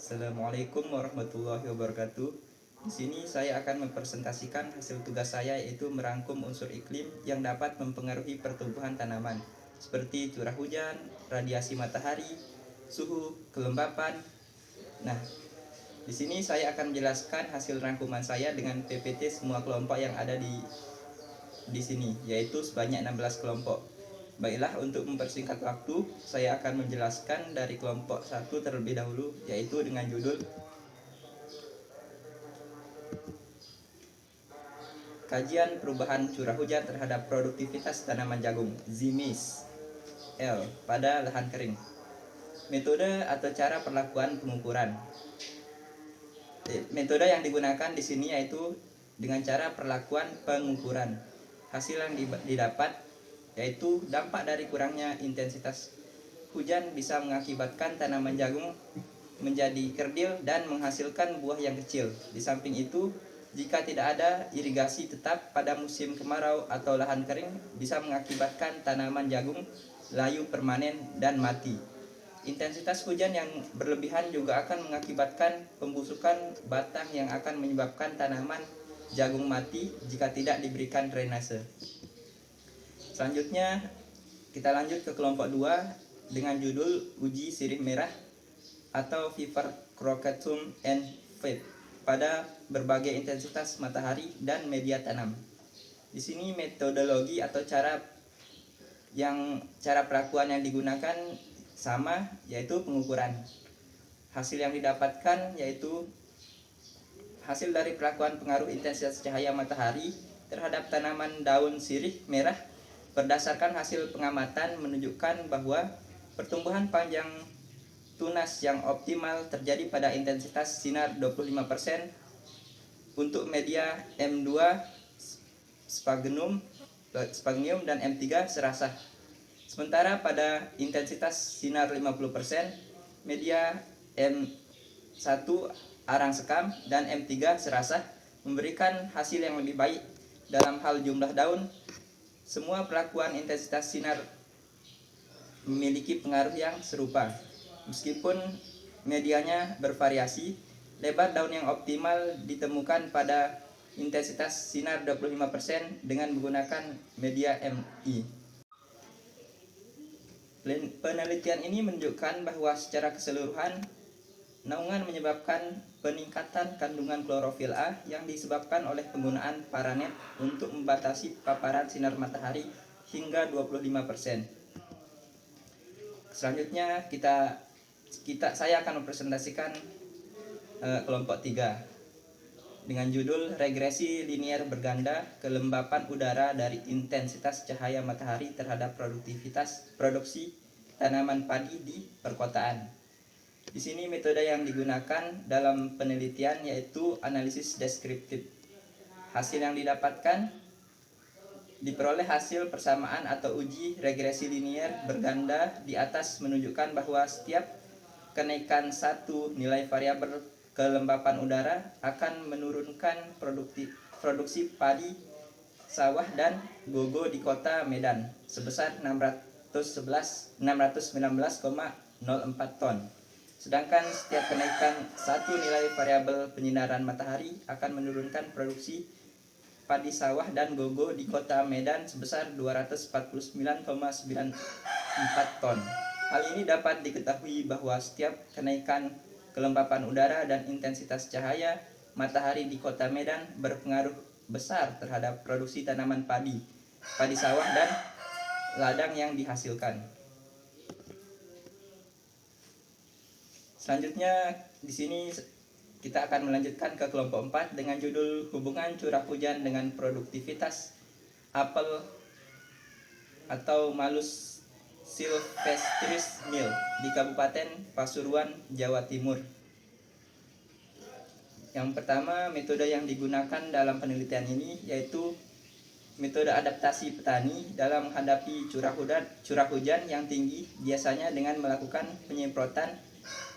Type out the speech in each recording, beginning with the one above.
Assalamualaikum warahmatullahi wabarakatuh. Di sini saya akan mempresentasikan hasil tugas saya, yaitu merangkum unsur iklim yang dapat mempengaruhi pertumbuhan tanaman seperti curah hujan, radiasi matahari, suhu, kelembapan. Nah, di sini saya akan menjelaskan hasil rangkuman saya dengan PPT semua kelompok yang ada di sini, yaitu sebanyak 16 kelompok. Baiklah, untuk mempersingkat waktu, saya akan menjelaskan dari kelompok 1 terlebih dahulu, yaitu dengan judul Kajian Perubahan Curah Hujan Terhadap Produktivitas Tanaman Jagung (ZIMIS L) pada lahan kering. Metode atau cara perlakuan pengukuran. Metode yang digunakan di sini yaitu dengan cara perlakuan pengukuran. Hasil yang didapat yaitu dampak dari kurangnya intensitas hujan bisa mengakibatkan tanaman jagung menjadi kerdil dan menghasilkan buah yang kecil. Di samping itu, jika tidak ada irigasi tetap pada musim kemarau atau lahan kering, bisa mengakibatkan tanaman jagung layu permanen dan mati. Intensitas hujan yang berlebihan juga akan mengakibatkan pembusukan batang yang akan menyebabkan tanaman jagung mati jika tidak diberikan drainase. Selanjutnya, kita lanjut ke kelompok 2 dengan judul Uji Sirih Merah atau Fever Crocatum and Fade pada berbagai intensitas matahari dan media tanam. Di sini metodologi atau cara pelakuan yang digunakan sama, yaitu pengukuran. Hasil yang didapatkan yaitu hasil dari pelakuan pengaruh intensitas cahaya matahari terhadap tanaman daun sirih merah. Berdasarkan hasil pengamatan menunjukkan bahwa pertumbuhan panjang tunas yang optimal terjadi pada intensitas sinar 25% untuk media M2 sphagnum dan M3 serasah. Sementara pada intensitas sinar 50%, media M1 arang sekam dan M3 serasah memberikan hasil yang lebih baik. Dalam hal jumlah daun, semua pelakuan intensitas sinar memiliki pengaruh yang serupa. Meskipun medianya bervariasi, lebar daun yang optimal ditemukan pada intensitas sinar 25% dengan menggunakan media MI. Penelitian ini menunjukkan bahwa secara keseluruhan, naungan menyebabkan peningkatan kandungan klorofil A yang disebabkan oleh penggunaan paranet untuk membatasi paparan sinar matahari hingga 25%. Selanjutnya saya akan mempresentasikan kelompok 3 dengan judul Regresi Linier Berganda Kelembapan Udara dari Intensitas Cahaya Matahari Terhadap Produksi Tanaman Padi di Perkotaan. Di sini metode yang digunakan dalam penelitian yaitu analisis deskriptif. Hasil yang didapatkan diperoleh hasil persamaan atau uji regresi linier berganda di atas menunjukkan bahwa setiap kenaikan satu nilai variabel kelembapan udara akan menurunkan produksi padi sawah dan gogo di kota Medan sebesar 619,04 ton. Sedangkan setiap kenaikan satu nilai variabel penyinaran matahari akan menurunkan produksi padi sawah dan gogo di kota Medan sebesar 249,94 ton. Hal ini dapat diketahui bahwa setiap kenaikan kelembapan udara dan intensitas cahaya matahari di kota Medan berpengaruh besar terhadap produksi tanaman padi sawah dan ladang yang dihasilkan. Selanjutnya di sini kita akan melanjutkan ke kelompok 4 dengan judul Hubungan Curah Hujan dengan Produktivitas Apel atau Malus Silvestris Mill di Kabupaten Pasuruan, Jawa Timur. Yang pertama, metode yang digunakan dalam penelitian ini yaitu metode adaptasi petani dalam menghadapi curah hujan yang tinggi, biasanya dengan melakukan penyemprotan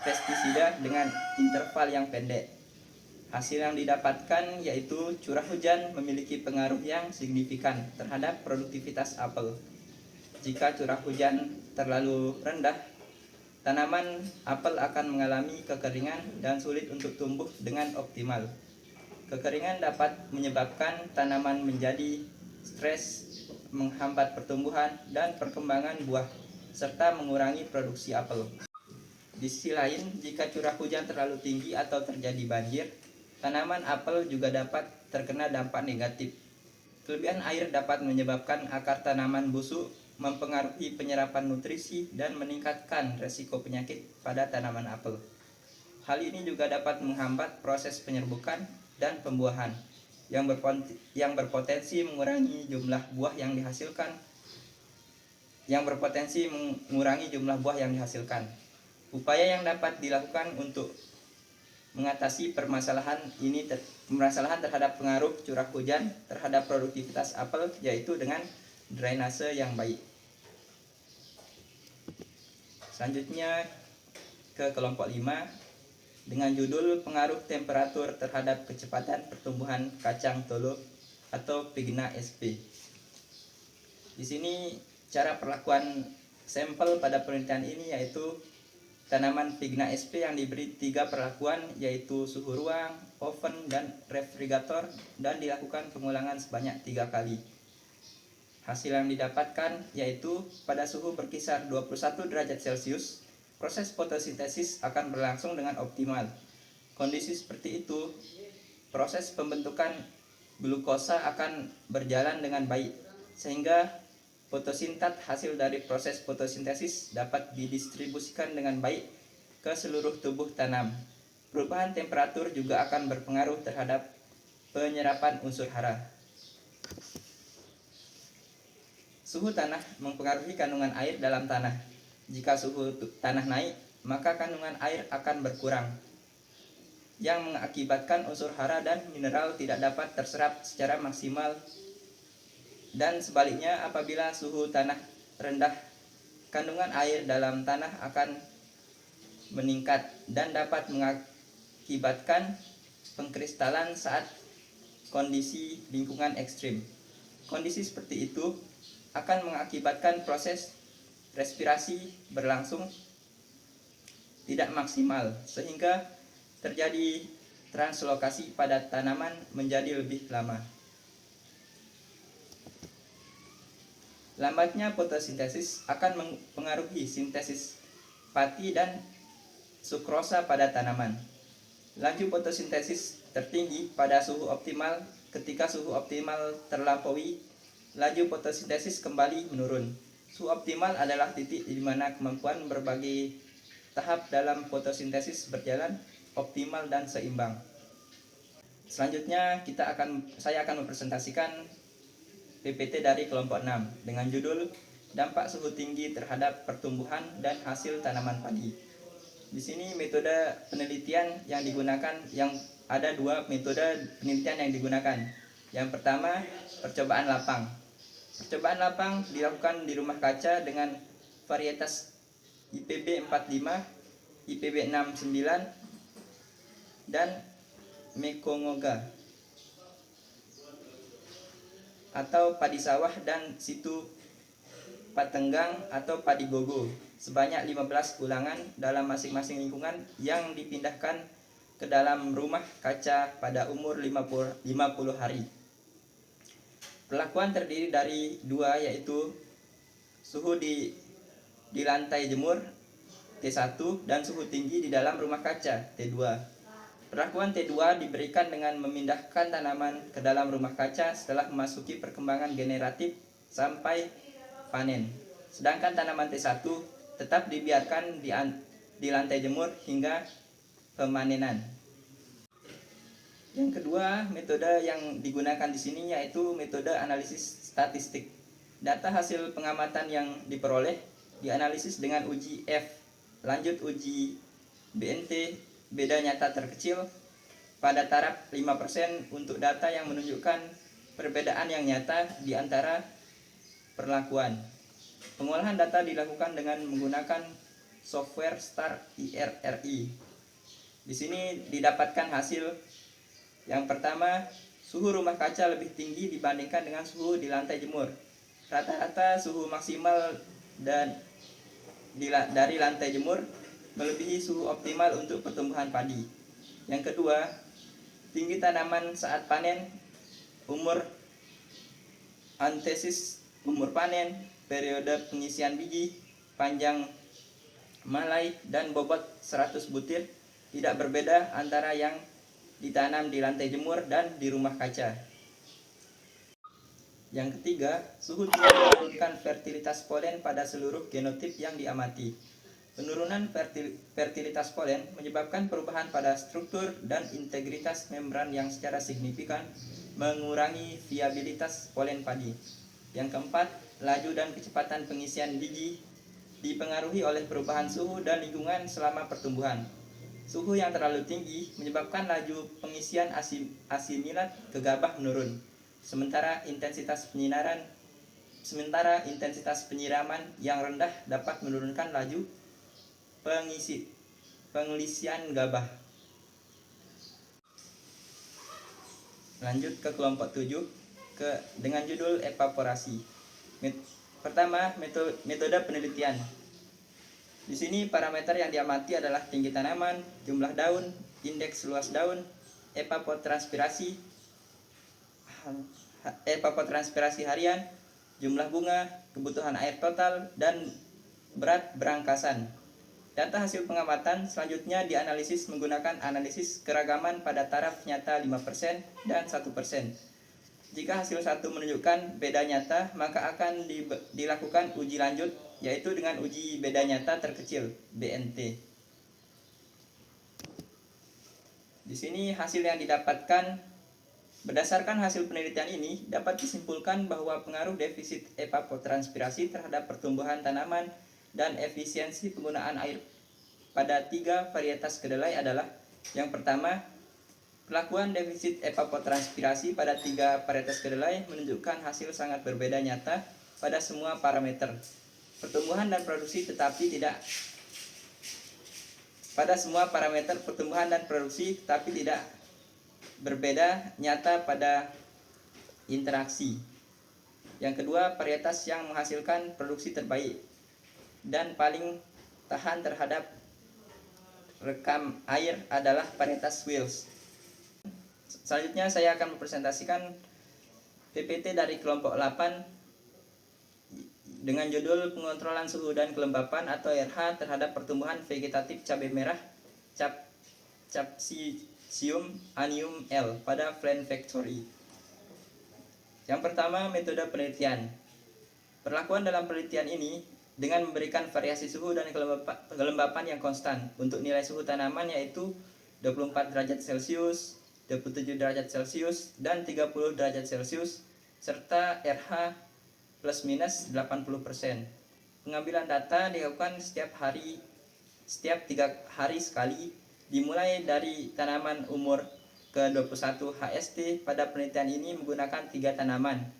pestisida dengan interval yang pendek. Hasil yang didapatkan yaitu curah hujan memiliki pengaruh yang signifikan terhadap produktivitas apel. Jika curah hujan terlalu rendah, tanaman apel akan mengalami kekeringan dan sulit untuk tumbuh dengan optimal. Kekeringan dapat menyebabkan tanaman menjadi stres, menghambat pertumbuhan dan perkembangan buah, serta mengurangi produksi apel. Di sisi lain, jika curah hujan terlalu tinggi atau terjadi banjir, tanaman apel juga dapat terkena dampak negatif. Kelebihan air dapat menyebabkan akar tanaman busuk, mempengaruhi penyerapan nutrisi, dan meningkatkan resiko penyakit pada tanaman apel. Hal ini juga dapat menghambat proses penyerbukan dan pembuahan, yang berpotensi mengurangi jumlah buah yang dihasilkan. Upaya yang dapat dilakukan untuk mengatasi permasalahan terhadap pengaruh curah hujan terhadap produktivitas apel yaitu dengan drainase yang baik. Selanjutnya ke kelompok 5 dengan judul pengaruh temperatur terhadap kecepatan pertumbuhan kacang tolo atau Pigna sp. Di sini cara perlakuan sampel pada penelitian ini yaitu tanaman Pigna sp yang diberi 3 perlakuan yaitu suhu ruang, oven, dan refrigerator dan dilakukan pengulangan sebanyak 3 kali. Hasil yang didapatkan yaitu pada suhu berkisar 21 derajat Celcius, proses fotosintesis akan berlangsung dengan optimal. Kondisi seperti itu, proses pembentukan glukosa akan berjalan dengan baik, sehingga fotosintat hasil dari proses fotosintesis dapat didistribusikan dengan baik ke seluruh tubuh tanam. Perubahan temperatur juga akan berpengaruh terhadap penyerapan unsur hara. Suhu tanah mempengaruhi kandungan air dalam tanah. Jika suhu tanah naik, maka kandungan air akan berkurang, yang mengakibatkan unsur hara dan mineral tidak dapat terserap secara maksimal. Dan sebaliknya, apabila suhu tanah rendah, kandungan air dalam tanah akan meningkat dan dapat mengakibatkan pengkristalan saat kondisi lingkungan ekstrim. Kondisi seperti itu akan mengakibatkan proses respirasi berlangsung tidak maksimal, sehingga terjadi translokasi pada tanaman menjadi lebih lama. Lambatnya fotosintesis akan mempengaruhi sintesis pati dan sukrosa pada tanaman. Laju fotosintesis tertinggi pada suhu optimal. Ketika suhu optimal terlampaui, laju fotosintesis kembali menurun. Suhu optimal adalah titik di mana kemampuan berbagai tahap dalam fotosintesis berjalan optimal dan seimbang. Selanjutnya saya akan mempresentasikan PPT dari kelompok 6 dengan judul dampak suhu tinggi terhadap pertumbuhan dan hasil tanaman padi. Di sini metode penelitian yang digunakan, ada 2 metode penelitian yang digunakan. Yang pertama, percobaan lapang. Percobaan lapang dilakukan di rumah kaca dengan varietas IPB 45, IPB 69, dan Mekongoga atau padi sawah dan situ patenggang atau padi gogo sebanyak 15 ulangan dalam masing-masing lingkungan yang dipindahkan ke dalam rumah kaca pada umur 50 hari. Perlakuan terdiri dari 2 yaitu suhu di lantai jemur T1 dan suhu tinggi di dalam rumah kaca T2. Perlakuan T2 diberikan dengan memindahkan tanaman ke dalam rumah kaca setelah memasuki perkembangan generatif sampai panen. Sedangkan tanaman T1 tetap dibiarkan di lantai jemur hingga pemanenan. Yang kedua, metode yang digunakan di sini yaitu metode analisis statistik. Data hasil pengamatan yang diperoleh dianalisis dengan uji F, lanjut uji BNT, beda nyata terkecil pada taraf 5% untuk data yang menunjukkan perbedaan yang nyata di antara perlakuan. Pengolahan data dilakukan dengan menggunakan software STAR IRRI. Di sini didapatkan hasil yang pertama, suhu rumah kaca lebih tinggi dibandingkan dengan suhu di lantai jemur. Rata-rata suhu maksimal dari lantai jemur melebihi suhu optimal untuk pertumbuhan padi. Yang kedua, tinggi tanaman saat panen, umur antesis, umur panen, periode pengisian biji, panjang malai, dan bobot 100 butir tidak berbeda antara yang ditanam di lantai jemur dan di rumah kaca. Yang ketiga, suhu tinggi menurunkan fertilitas polen pada seluruh genotip yang diamati. Penurunan fertilitas polen menyebabkan perubahan pada struktur dan integritas membran yang secara signifikan mengurangi viabilitas polen padi. Yang keempat, laju dan kecepatan pengisian biji dipengaruhi oleh perubahan suhu dan lingkungan selama pertumbuhan. Suhu yang terlalu tinggi menyebabkan laju pengisian asimilat ke gabah menurun, sementara intensitas penyiraman yang rendah dapat menurunkan laju pengisian gabah. Lanjut ke kelompok 7 dengan judul evaporasi. Pertama, metode penelitian. Di sini parameter yang diamati adalah tinggi tanaman, jumlah daun, indeks luas daun, evapotranspirasi harian, jumlah bunga, kebutuhan air total, dan berat berangkasan. Data hasil pengamatan selanjutnya dianalisis menggunakan analisis keragaman pada taraf nyata 5% dan 1%. Jika hasil satu menunjukkan beda nyata, maka akan dilakukan uji lanjut, yaitu dengan uji beda nyata terkecil, BNT. Di sini hasil yang didapatkan berdasarkan hasil penelitian ini dapat disimpulkan bahwa pengaruh defisit evapotranspirasi terhadap pertumbuhan tanaman dan efisiensi penggunaan air pada 3 varietas kedelai adalah: yang pertama, pelakuan defisit evapotranspirasi pada 3 varietas kedelai menunjukkan hasil sangat berbeda nyata pada semua parameter pertumbuhan dan produksi, tetapi tidak berbeda nyata pada interaksi. Yang kedua, varietas yang menghasilkan produksi terbaik dan paling tahan terhadap rekam air adalah varietas Wills. Selanjutnya saya akan mempresentasikan PPT dari kelompok 8 dengan judul pengontrolan suhu dan kelembapan atau RH terhadap pertumbuhan vegetatif cabai merah Capsicum annuum L pada Plant Factory. Yang pertama, metode penelitian. Perlakuan dalam penelitian ini dengan memberikan variasi suhu dan kelembapan yang konstan untuk nilai suhu tanaman, yaitu 24 derajat Celcius, 27 derajat Celcius, dan 30 derajat Celcius, serta RH plus minus 80%. Pengambilan data dilakukan setiap 3 hari sekali, dimulai dari tanaman umur ke-21 HST. Pada penelitian ini menggunakan 3 tanaman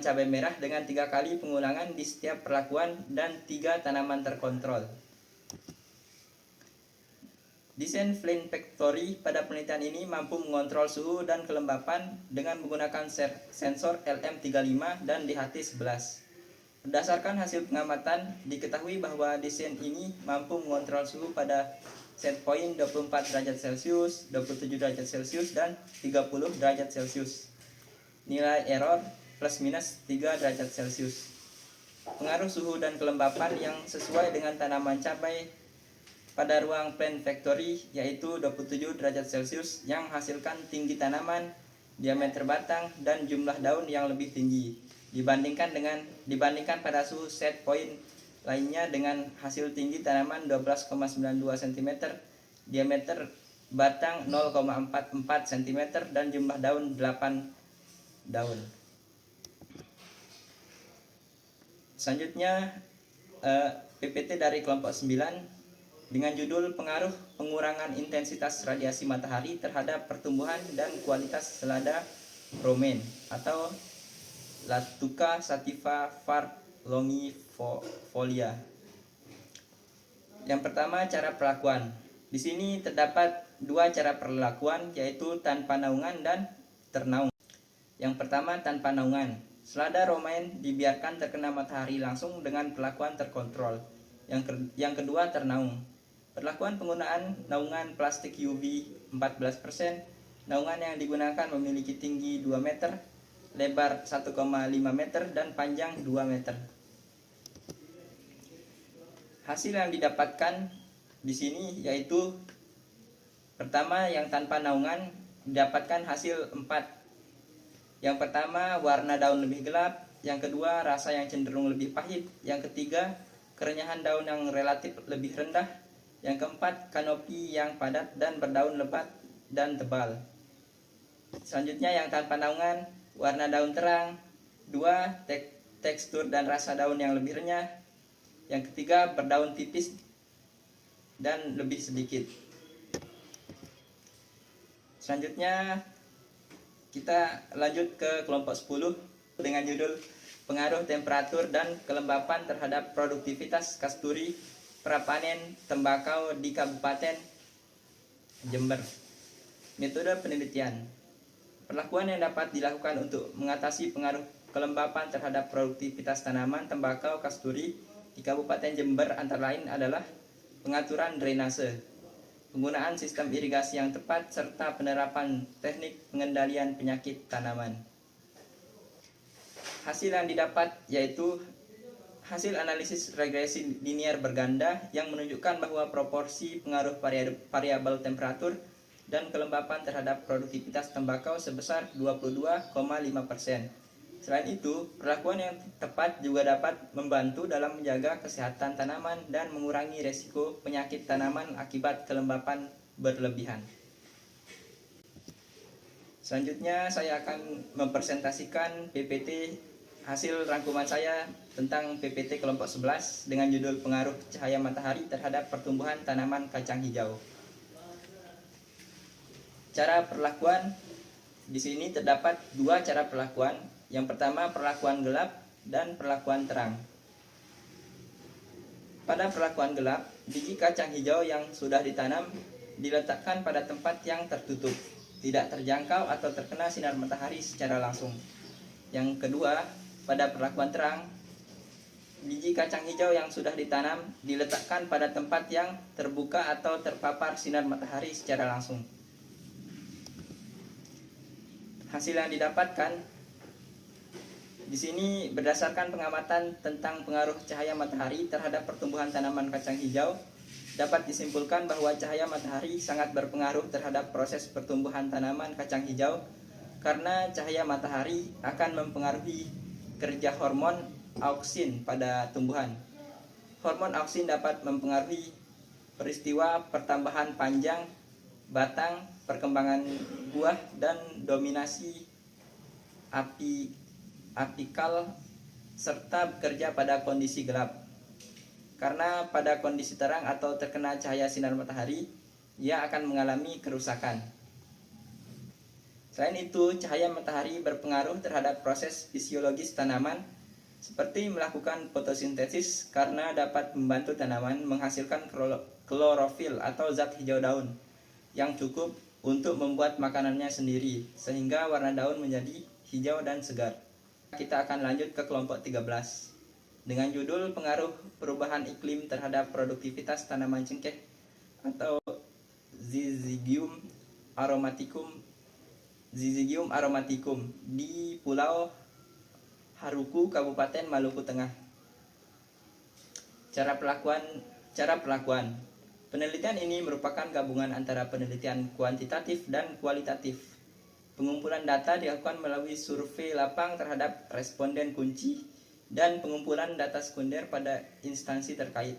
cabai merah dengan 3 kali pengulangan di setiap perlakuan dan 3 tanaman terkontrol. Desain Plant Factory pada penelitian ini mampu mengontrol suhu dan kelembapan dengan menggunakan sensor LM35 dan DHT11. Berdasarkan hasil pengamatan, diketahui bahwa desain ini mampu mengontrol suhu pada set point 24 derajat Celcius, 27 derajat Celcius, dan 30 derajat Celcius. Nilai error plus minus 3 derajat Celcius. Pengaruh suhu dan kelembapan yang sesuai dengan tanaman cabai pada ruang Plant Factory, yaitu 27 derajat Celcius yang menghasilkan tinggi tanaman, diameter batang, dan jumlah daun yang lebih tinggi dibandingkan pada suhu set point lainnya dengan hasil tinggi tanaman 12,92 cm, diameter batang 0,44 cm, dan jumlah daun 8 daun. Selanjutnya PPT dari kelompok 9 dengan judul pengaruh pengurangan intensitas radiasi matahari terhadap pertumbuhan dan kualitas selada romaine atau Latuca sativa var. Longifolia. Yang pertama, cara perlakuan. Di sini terdapat 2 cara perlakuan, yaitu tanpa naungan dan ternaung. Yang pertama, tanpa naungan. Selada romaine dibiarkan terkena matahari langsung dengan perlakuan terkontrol. Yang kedua, ternaung. Perlakuan penggunaan naungan plastik UV 14%. Naungan yang digunakan memiliki tinggi 2 meter, lebar 1,5 meter, dan panjang 2 meter. Hasil yang didapatkan di sini yaitu pertama, yang tanpa naungan didapatkan hasil 4. Yang pertama, warna daun lebih gelap. Yang kedua, rasa yang cenderung lebih pahit. Yang ketiga, kerenyahan daun yang relatif lebih rendah. Yang keempat, kanopi yang padat dan berdaun lebat dan tebal. Selanjutnya, yang tanpa naungan, warna daun terang. 2, tekstur dan rasa daun yang lebih renyah. Yang ketiga, berdaun tipis dan lebih sedikit. Selanjutnya kita lanjut ke kelompok 10 dengan judul pengaruh temperatur dan kelembapan terhadap produktivitas kasturi prapanen tembakau di Kabupaten Jember. Metode penelitian. Perlakuan yang dapat dilakukan untuk mengatasi pengaruh kelembapan terhadap produktivitas tanaman tembakau kasturi di Kabupaten Jember antara lain adalah pengaturan drainase, penggunaan sistem irigasi yang tepat, serta penerapan teknik pengendalian penyakit tanaman. Hasil yang didapat yaitu hasil analisis regresi linier berganda yang menunjukkan bahwa proporsi pengaruh variabel temperatur dan kelembapan terhadap produktivitas tembakau sebesar 22,5%. Selain itu, perlakuan yang tepat juga dapat membantu dalam menjaga kesehatan tanaman dan mengurangi resiko penyakit tanaman akibat kelembapan berlebihan. Selanjutnya saya akan mempresentasikan PPT hasil rangkuman saya tentang PPT kelompok 11 dengan judul pengaruh cahaya matahari terhadap pertumbuhan tanaman kacang hijau. Cara perlakuan di sini terdapat 2 cara perlakuan. Yang pertama, perlakuan gelap dan perlakuan terang. Pada perlakuan gelap, biji kacang hijau yang sudah ditanam diletakkan pada tempat yang tertutup, tidak terjangkau atau terkena sinar matahari secara langsung. Yang kedua, pada perlakuan terang, biji kacang hijau yang sudah ditanam diletakkan pada tempat yang terbuka atau terpapar sinar matahari secara langsung. Hasil yang didapatkan di sini berdasarkan pengamatan tentang pengaruh cahaya matahari terhadap pertumbuhan tanaman kacang hijau, dapat disimpulkan bahwa cahaya matahari sangat berpengaruh terhadap proses pertumbuhan tanaman kacang hijau karena cahaya matahari akan mempengaruhi kerja hormon auksin pada tumbuhan. Hormon auksin dapat mempengaruhi peristiwa pertambahan panjang, batang, perkembangan buah, dan dominasi apikal serta bekerja pada kondisi gelap. Karena pada kondisi terang atau terkena cahaya sinar matahari, ia akan mengalami kerusakan. Selain itu, cahaya matahari berpengaruh terhadap proses fisiologis tanaman seperti melakukan fotosintesis karena dapat membantu tanaman menghasilkan klorofil atau zat hijau daun yang cukup untuk membuat makanannya sendiri sehingga warna daun menjadi hijau dan segar. Kita akan lanjut ke kelompok 13 dengan judul pengaruh perubahan iklim terhadap produktivitas tanaman cengkeh atau Syzygium aromaticum di Pulau Haruku, Kabupaten Maluku Tengah. Cara perlakuan. Penelitian ini merupakan gabungan antara penelitian kuantitatif dan kualitatif. Pengumpulan data dilakukan melalui survei lapang terhadap responden kunci dan pengumpulan data sekunder pada instansi terkait.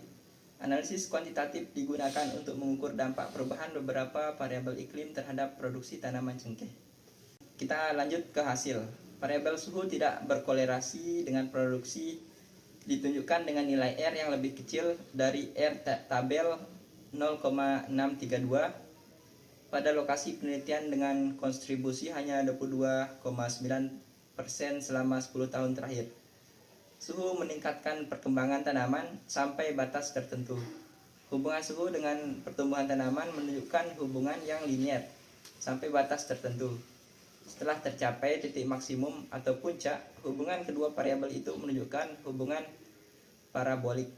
Analisis kuantitatif digunakan untuk mengukur dampak perubahan beberapa variabel iklim terhadap produksi tanaman cengkeh. Kita lanjut ke hasil. Variabel suhu tidak berkorelasi dengan produksi, ditunjukkan dengan nilai R yang lebih kecil dari R tabel 0,632 pada lokasi penelitian dengan kontribusi hanya 22,9% selama 10 tahun terakhir. Suhu meningkatkan perkembangan tanaman sampai batas tertentu. Hubungan suhu dengan pertumbuhan tanaman menunjukkan hubungan yang linier sampai batas tertentu. Setelah tercapai titik maksimum atau puncak, hubungan kedua variabel itu menunjukkan hubungan parabolik.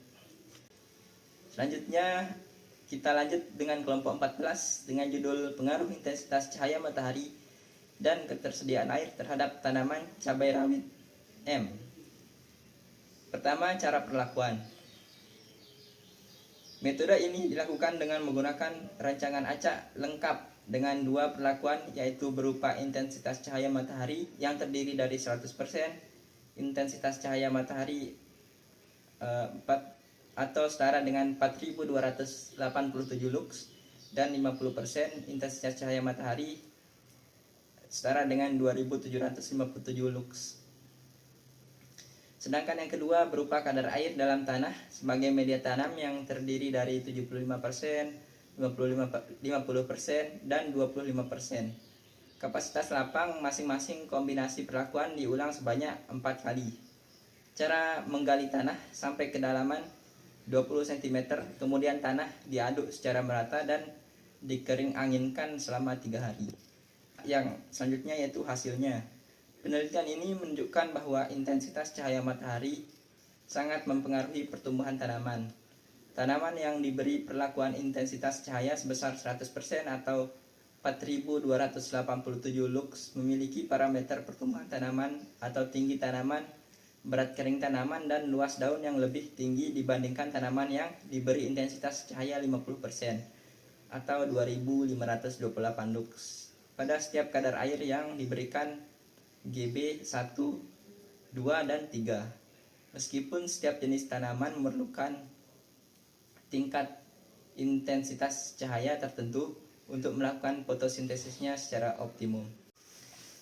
Selanjutnya kita lanjut dengan kelompok 14 dengan judul pengaruh intensitas cahaya matahari dan ketersediaan air terhadap tanaman cabai rawit M. Pertama, cara perlakuan. Metode ini dilakukan dengan menggunakan rancangan acak lengkap dengan dua perlakuan, yaitu berupa intensitas cahaya matahari yang terdiri dari 100%, intensitas cahaya matahari 4 atau setara dengan 4287 lux, dan 50% intensitas cahaya matahari setara dengan 2757 lux. Sedangkan yang kedua berupa kadar air dalam tanah sebagai media tanam yang terdiri dari 75%, 50%, dan 25%. Kapasitas lapang masing-masing kombinasi perlakuan diulang sebanyak 4 kali. Cara menggali tanah sampai kedalaman 20 cm, kemudian tanah diaduk secara merata dan dikering anginkan selama 3 hari. Yang selanjutnya yaitu hasilnya. Penelitian ini menunjukkan bahwa intensitas cahaya matahari sangat mempengaruhi pertumbuhan tanaman. Tanaman yang diberi perlakuan intensitas cahaya sebesar 100% atau 4287 lux memiliki parameter pertumbuhan tanaman atau tinggi tanaman, berat kering tanaman, dan luas daun yang lebih tinggi dibandingkan tanaman yang diberi intensitas cahaya 50% atau 2528 lux pada setiap kadar air yang diberikan GB 1, 2, dan 3. Meskipun setiap jenis tanaman memerlukan tingkat intensitas cahaya tertentu untuk melakukan fotosintesisnya secara optimum.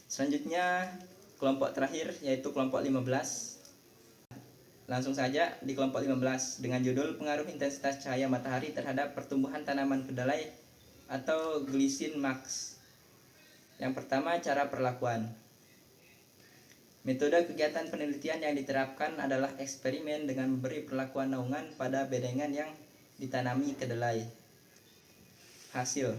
Selanjutnya kelompok terakhir yaitu kelompok 15. Langsung saja di kelompok 15 dengan judul pengaruh intensitas cahaya matahari terhadap pertumbuhan tanaman kedelai atau Glycine max. Yang pertama, cara perlakuan. Metode kegiatan penelitian yang diterapkan adalah eksperimen dengan memberi perlakuan naungan pada bedengan yang ditanami kedelai. Hasil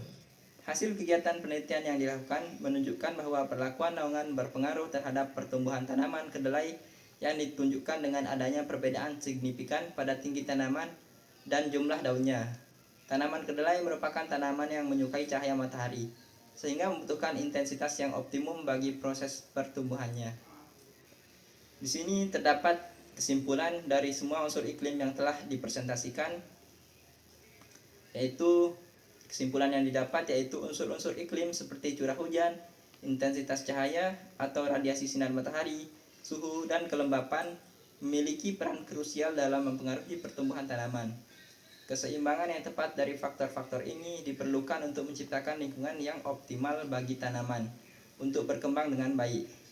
kegiatan penelitian yang dilakukan menunjukkan bahwa perlakuan naungan berpengaruh terhadap pertumbuhan tanaman kedelai yang ditunjukkan dengan adanya perbedaan signifikan pada tinggi tanaman dan jumlah daunnya. Tanaman kedelai merupakan tanaman yang menyukai cahaya matahari, sehingga membutuhkan intensitas yang optimum bagi proses pertumbuhannya. Di sini terdapat kesimpulan dari semua unsur iklim yang telah dipresentasikan, yaitu kesimpulan yang didapat yaitu unsur-unsur iklim seperti curah hujan, intensitas cahaya atau radiasi sinar matahari, suhu, dan kelembapan memiliki peran krusial dalam mempengaruhi pertumbuhan tanaman. Keseimbangan yang tepat dari faktor-faktor ini diperlukan untuk menciptakan lingkungan yang optimal bagi tanaman untuk berkembang dengan baik.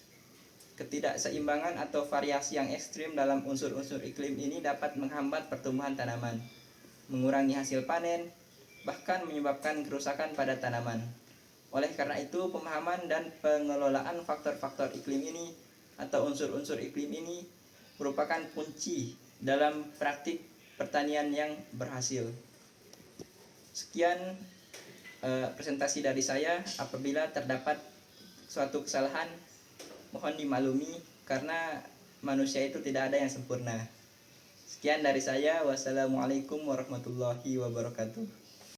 Ketidakseimbangan atau variasi yang ekstrim dalam unsur-unsur iklim ini dapat menghambat pertumbuhan tanaman, mengurangi hasil panen, bahkan menyebabkan kerusakan pada tanaman. Oleh karena itu, pemahaman dan pengelolaan faktor-faktor iklim ini atau unsur-unsur iklim ini merupakan kunci dalam praktik pertanian yang berhasil. Sekian presentasi dari saya. Apabila terdapat suatu kesalahan, mohon dimaklumi karena manusia itu tidak ada yang sempurna. Sekian dari saya. Wassalamualaikum warahmatullahi wabarakatuh.